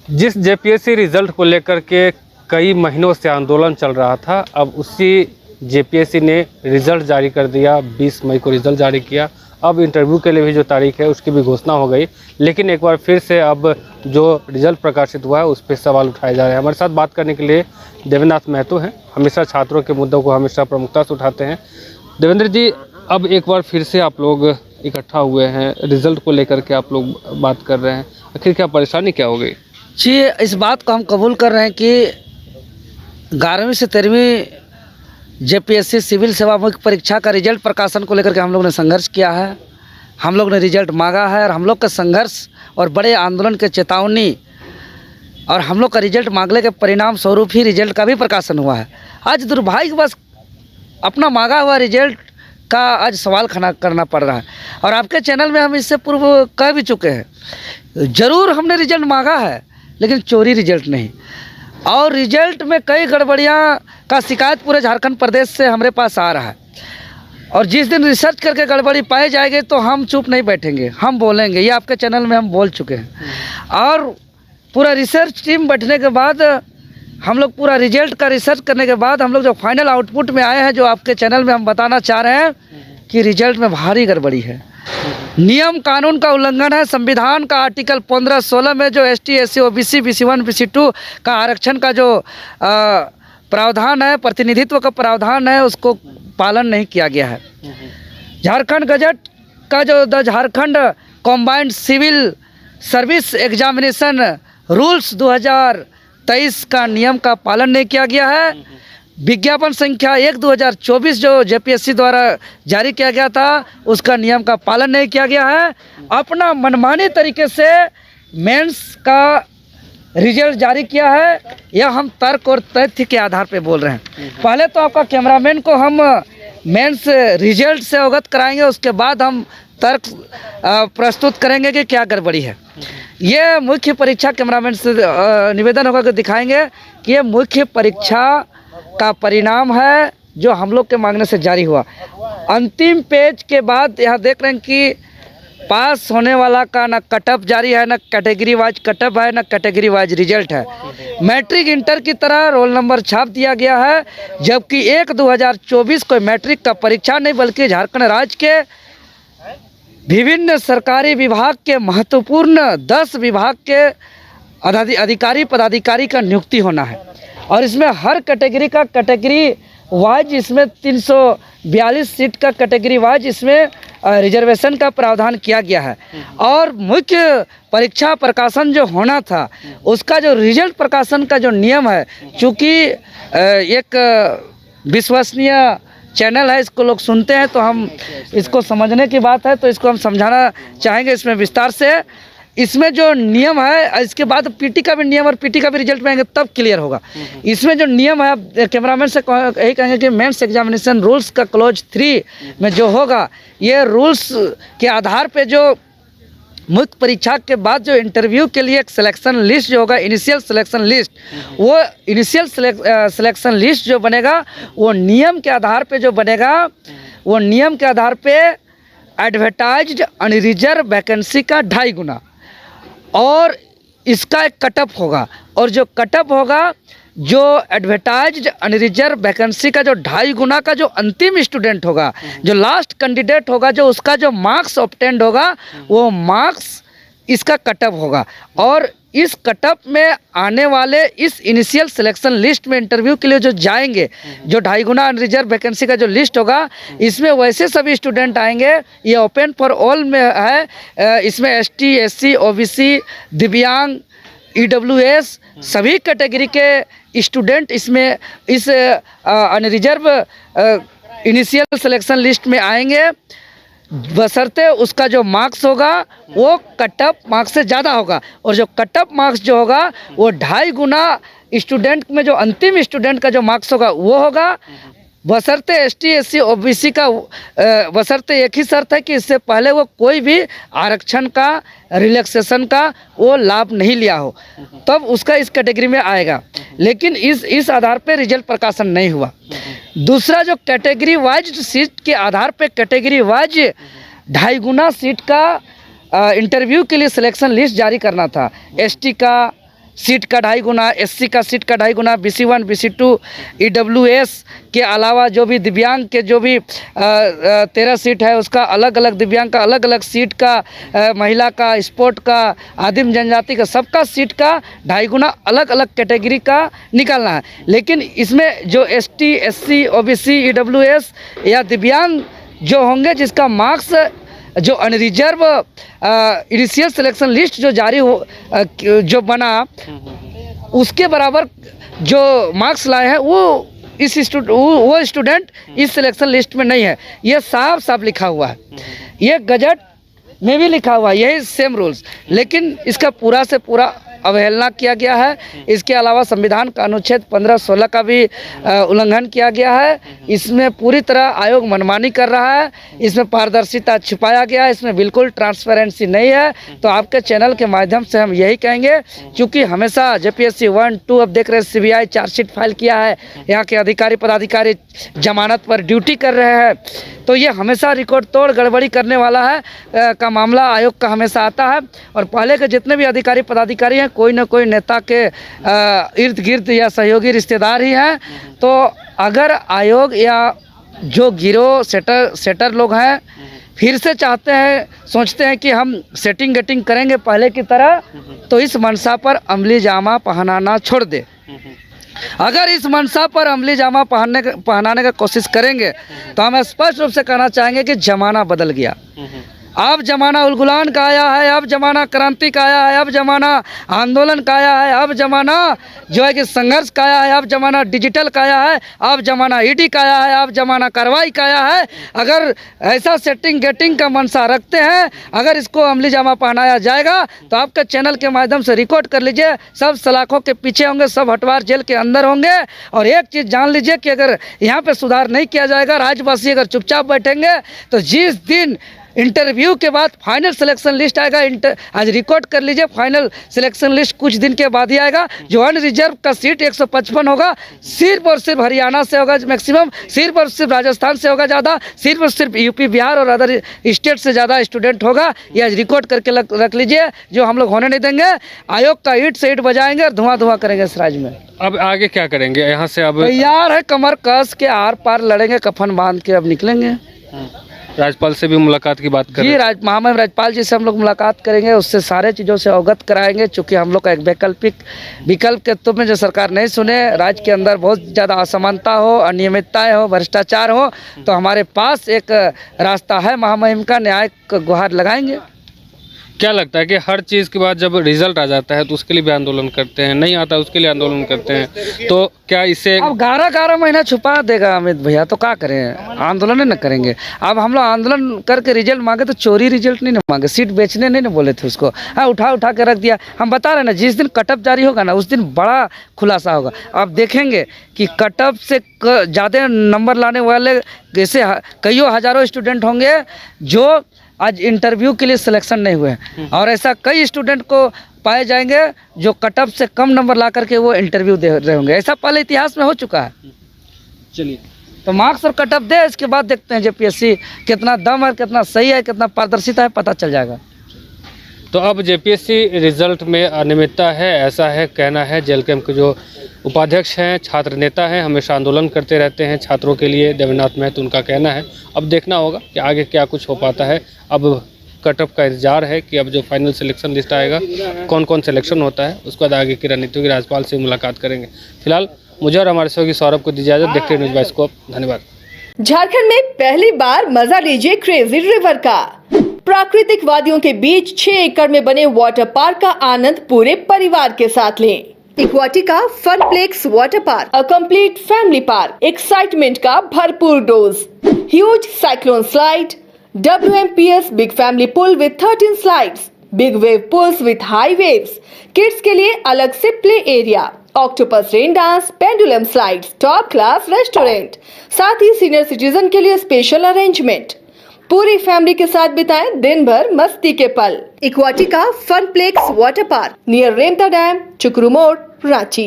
जिस JPSC result को लेकर के कई महीनों से आंदोलन चल रहा था, अब उसी जेपीएससी ने रिजल्ट जारी कर दिया। 20 मई को रिजल्ट जारी किया। अब इंटरव्यू के लिए भी जो तारीख है उसकी भी घोषणा हो गई। लेकिन एक बार फिर से अब जो रिजल्ट प्रकाशित हुआ है उस पर सवाल उठाए जा रहे हैं। हमारे साथ बात करने के लिए देवेंद्र महतो हैं। हमेशा छात्रों के मुद्दों को हमेशा प्रमुखता से उठाते हैं। देवेंद्र जी, अब एक बार फिर से आप लोग इकट्ठा हुए हैं, रिजल्ट को लेकर के आप लोग बात कर रहे हैं। आखिर क्या परेशानी क्या हो गई? जी, इस बात को हम कबूल कर रहे हैं कि 11वीं से 13वीं जेपीएससी सिविल सेवा मुख्य परीक्षा का रिजल्ट प्रकाशन को लेकर के हम लोग ने संघर्ष किया है। हम लोग ने रिजल्ट मांगा है और हम लोग का संघर्ष और बड़े आंदोलन के चेतावनी और हम लोग का रिजल्ट मांगने के परिणाम स्वरूप ही रिजल्ट का भी प्रकाशन हुआ है। आज दुर्भाग्यवश अपना मांगा हुआ रिजल्ट का आज सवाल खड़ा करना पड़ रहा है। और आपके चैनल में हम इससे पूर्व कह भी चुके हैं, ज़रूर हमने रिजल्ट मांगा है लेकिन चोरी रिजल्ट नहीं। और रिजल्ट में कई गड़बड़ियाँ का शिकायत पूरे झारखंड प्रदेश से हमारे पास आ रहा है। और जिस दिन रिसर्च करके गड़बड़ी पाई जाएगी तो हम चुप नहीं बैठेंगे, हम बोलेंगे। ये आपके चैनल में हम बोल चुके हैं। और पूरा रिसर्च टीम बैठने के बाद हम लोग पूरा रिजल्ट का रिसर्च करने के बाद हम लोग जो फाइनल आउटपुट में आए हैं, जो आपके चैनल में हम बताना चाह रहे हैं कि रिजल्ट में भारी गड़बड़ी है, नियम कानून का उल्लंघन है। संविधान का आर्टिकल 15-16 में जो ST SC OBC BC1 BC2 का आरक्षण का जो प्रावधान है, प्रतिनिधित्व का प्रावधान है, उसको पालन नहीं किया गया है। झारखंड गजट का जो the Jharkhand combined civil service examination rules 2023 का नियम का पालन नहीं किया गया है। विज्ञापन संख्या 1/2024 जो जेपीएससी द्वारा जारी किया गया था उसका नियम का पालन नहीं किया गया है। अपना मनमानी तरीके से मेंस का रिजल्ट जारी किया है। यह हम तर्क और तथ्य के आधार पर बोल रहे हैं। पहले तो आपका कैमरामैन को हम मेंस रिजल्ट से अवगत कराएंगे, उसके बाद हम तर्क प्रस्तुत करेंगे कि क्या गड़बड़ी है। ये मुख्य परीक्षा कैमरामैन से निवेदन होगा कि दिखाएंगे कि ये मुख्य परीक्षा का परिणाम है जो हम लोग के मांगने से जारी हुआ। अंतिम पेज के बाद यहाँ देख रहे हैं कि पास होने वाला का ना कटअप जारी है, ना कैटेगरी वाइज कटअप है, ना कैटेगरी वाइज रिजल्ट है। मैट्रिक इंटर की तरह रोल नंबर छाप दिया गया है, जबकि 1/2024 कोई मैट्रिक का परीक्षा नहीं बल्कि झारखंड राज्य के विभिन्न सरकारी विभाग के महत्वपूर्ण 10 विभाग के अधिकारी पदाधिकारी का नियुक्ति होना है। और इसमें हर कैटेगरी का कैटेगरी वाइज इसमें 342 सीट का कैटेगरी वाइज इसमें रिजर्वेशन का प्रावधान किया गया है। और मुख्य परीक्षा प्रकाशन जो होना था उसका जो रिजल्ट प्रकाशन का जो नियम है, चूँकि एक विश्वसनीय चैनल है, इसको लोग सुनते हैं तो हम इसको समझने की बात है तो इसको हम समझाना चाहेंगे इसमें विस्तार से। इसमें जो नियम है, इसके बाद पीटी का भी नियम और पीटी का भी रिजल्ट में आएंगे तब क्लियर होगा। इसमें जो नियम है, कैमरामैन से यही कहेंगे कि मेंस एग्जामिनेशन रूल्स का क्लोज 3 में जो होगा, ये रूल्स के आधार पे जो मुख्य परीक्षा के बाद जो इंटरव्यू के लिए एक सिलेक्शन लिस्ट जो होगा, इनिशियल सिलेक्शन लिस्ट, वो इनिशियल सिलेक्शन लिस्ट जो बनेगा वो नियम के आधार पे जो बनेगा, वो नियम के आधार पे एडवर्टाइज्ड अनरिजर्व वैकेंसी का 2.5 गुना और इसका एक कटअप होगा। और जो कटअप होगा, जो एडवर्टाइज्ड अनरिजर्व वैकेंसी का जो 2.5 गुना का जो अंतिम स्टूडेंट होगा, जो लास्ट कैंडिडेट होगा, जो उसका जो मार्क्स ऑब्टेंड होगा, वो मार्क्स इसका कटअप होगा। और इस कटअप में आने वाले इस इनिशियल सिलेक्शन लिस्ट में इंटरव्यू के लिए जो जाएंगे, जो 2.5 गुना अनरिजर्व वैकेंसी का जो लिस्ट होगा, इसमें वैसे सभी स्टूडेंट आएंगे। ये ओपन फॉर ऑल में है। इसमें ST SC OBC दिव्यांग EWS सभी कैटेगरी के स्टूडेंट इसमें इस अनरिजर्व इनिशियल सिलेक्शन लिस्ट में आएंगे, बशर्ते उसका जो मार्क्स होगा वो कटअप मार्क्स से ज़्यादा होगा। और जो कटअप मार्क्स जो होगा वो 2.5 गुना स्टूडेंट में जो अंतिम स्टूडेंट का जो मार्क्स होगा वो होगा, बशर्ते ST SC OBC का बशर्ते एक ही शर्त है कि इससे पहले वो कोई भी आरक्षण का रिलैक्सेशन का वो लाभ नहीं लिया हो, तब उसका इस कैटेगरी में आएगा। लेकिन इस आधार पे रिजल्ट प्रकाशन नहीं हुआ। दूसरा, जो कैटेगरी वाइज सीट के आधार पे कैटेगरी वाइज 2.5 गुना सीट का इंटरव्यू के लिए सिलेक्शन लिस्ट जारी करना था। ST का, सीट का 2.5 गुना, SC का सीट का 2.5 गुना, BC1 BC2 EWS के अलावा जो भी दिव्यांग के जो भी 13 सीट है उसका अलग अलग, दिव्यांग का अलग अलग सीट का, महिला का, स्पोर्ट का, आदिम जनजाति का, सबका सीट का 2.5 गुना अलग अलग कैटेगरी का निकालना है। लेकिन इसमें जो ST SC OBC EWS या दिव्यांग जो होंगे जिसका मार्क्स जो अनरिजर्व इनिशियल सिलेक्शन लिस्ट जो जारी हो जो बना उसके बराबर जो मार्क्स लाए हैं वो वो स्टूडेंट इस सिलेक्शन लिस्ट में नहीं है। ये साफ साफ लिखा हुआ है, ये गजट में भी लिखा हुआ है, यही सेम रूल्स, लेकिन इसका पूरा से पूरा अवहेलना किया गया है। इसके अलावा संविधान का अनुच्छेद 15-16 का भी उल्लंघन किया गया है। इसमें पूरी तरह आयोग मनमानी कर रहा है, इसमें पारदर्शिता छिपाया गया है, इसमें बिल्कुल ट्रांसपेरेंसी नहीं है। तो आपके चैनल के माध्यम से हम यही कहेंगे, क्योंकि हमेशा JPSC 1, 2 अब देख रहे हैं CBI चार्जशीट फाइल किया है, यहाँ के अधिकारी पदाधिकारी जमानत पर ड्यूटी कर रहे हैं, तो ये हमेशा रिकॉर्ड तोड़ गड़बड़ी करने वाला है का मामला आयोग का हमेशा आता है। और पहले के जितने भी अधिकारी पदाधिकारी हैं कोई ना कोई नेता के इर्द गिर्द या सहयोगी रिश्तेदार ही हैं। तो अगर आयोग या जो गिरोह सेटर लोग हैं फिर से चाहते हैं, सोचते हैं कि हम सेटिंग गेटिंग करेंगे पहले की तरह, तो इस मंशा पर अमली जामा पहनाना छोड़ दे। अगर इस मंशा पर अमली जामा पहनाने का कोशिश करेंगे तो हम स्पष्ट रूप से कहना चाहेंगे कि ज़माना बदल गया। अब ज़माना उलगुलान का आया है, अब ज़माना क्रांति का आया है, अब ज़माना आंदोलन का आया है, अब ज़माना जो है कि संघर्ष का आया है, अब ज़माना डिजिटल का आया है, अब ज़माना ED का आया है, अब ज़माना कार्रवाई का आया है। अगर ऐसा सेटिंग गेटिंग का मंशा रखते हैं, अगर इसको अमली जामा पहनाया जाएगा तो आपके चैनल के माध्यम से रिकॉर्ड कर लीजिए, सब सलाखों के पीछे होंगे, सब हटवार जेल के अंदर होंगे। और एक चीज़ जान लीजिए कि अगर यहाँ पर सुधार नहीं किया जाएगा, राज्यवासी अगर चुपचाप बैठेंगे, तो जिस दिन इंटरव्यू के बाद फाइनल सिलेक्शन लिस्ट आएगा, आज रिकॉर्ड कर लीजिए, फाइनल सिलेक्शन लिस्ट कुछ दिन के बाद ही आएगा। जो अनरिजर्व का सीट 155 होगा, सिर्फ और सिर्फ हरियाणा से होगा मैक्सिमम, सिर्फ और सिर्फ राजस्थान से होगा ज़्यादा, सिर्फ और सिर्फ UP बिहार और अदर स्टेट से ज़्यादा स्टूडेंट होगा। ये आज रिकॉर्ड करके रख लीजिए, जो हम लोग होने नहीं देंगे। आयोग का ईंट से ईंट बजाएंगे और धुआं धुआं करेंगे इस राज्य में। अब आगे क्या करेंगे यहाँ से? अब तैयार है, कमर कस के आर पार लड़ेंगे, कफन बांध के अब निकलेंगे। राज्यपाल से भी मुलाकात की बात करें? जी, महामहिम राज्यपाल जी से हम लोग मुलाकात करेंगे, उससे सारे चीज़ों से अवगत कराएंगे। चूँकि हम लोग का एक विकल्प के तुम में जो सरकार नहीं सुने, राज्य के अंदर बहुत ज़्यादा असमानता हो, अनियमितताएं हो, भ्रष्टाचार हो, तो हमारे पास एक रास्ता है महामहिम का, न्याय का गुहार लगाएंगे। क्या लगता है कि हर चीज़ के बाद जब रिजल्ट आ जाता है तो उसके लिए भी आंदोलन करते हैं, नहीं आता उसके लिए आंदोलन करते हैं, तो क्या इससे अब 11 महीना छुपा देगा अमित भैया, तो क्या करें? आंदोलन न करेंगे। अब हम लोग आंदोलन करके रिजल्ट मांगे तो चोरी रिजल्ट नहीं ना मांगे, सीट बेचने नहीं ना बोले थे उसको, हाँ उठा के रख दिया। हम बता रहे ना, जिस दिन कटअप जारी होगा ना उस दिन बड़ा खुलासा होगा। अब देखेंगे कि कटअप से ज़्यादा नंबर लाने वाले जैसे कईयों हज़ारों स्टूडेंट होंगे जो आज इंटरव्यू के लिए सिलेक्शन नहीं हुए हैं, और ऐसा कई स्टूडेंट को पाए जाएंगे जो कटअप से कम नंबर ला करके वो इंटरव्यू दे रहे होंगे। ऐसा पहले इतिहास में हो चुका है। चलिए, तो मार्क्स और कटअप दे, इसके बाद देखते हैं JPSC कितना दम है, कितना सही है, कितना पारदर्शिता है, पता चल जाएगा। तो अब JPSC रिजल्ट में अनियमितता है, ऐसा है कहना है जेल कैंप के जो उपाध्यक्ष हैं, छात्र नेता हैं, हमेशा आंदोलन करते रहते हैं छात्रों के लिए, देवेंद्रनाथ महतो उनका कहना है। अब देखना होगा कि आगे क्या कुछ हो पाता है। अब कटअप का इंतजार है कि अब जो फाइनल सिलेक्शन लिस्ट आएगा, कौन कौन सिलेक्शन होता है, उसके बाद आगे की रणनीतियों की राज्यपाल से मुलाकात करेंगे। फिलहाल मुझे और हमारे सहयोगी सौरभ को दीजिए इजाजत। देखते हैं न्यूज़ बाय स्कोप। धन्यवाद। झारखंड में पहली बार मजा लीजिए क्रेजी रिवर का। प्राकृतिक वादियों के बीच 6 एकड़ में बने वाटर पार्क का आनंद पूरे परिवार के साथ लें। Aquatica Funplex water park, a complete family park, excitement का भरपूर dose, huge cyclone slide, WMPS big family pool with 13 slides, big wave pools with high waves, kids के लिए अलग से play area, octopus rain dance, pendulum slides, top class restaurant, साथ ही senior citizen के लिए स्पेशल अरेंजमेंट। पूरी family के साथ बिताएं दिन भर मस्ती के पल। इक्वाटिका Funplex water park near Remta dam, चुकरू मोड़, रांची।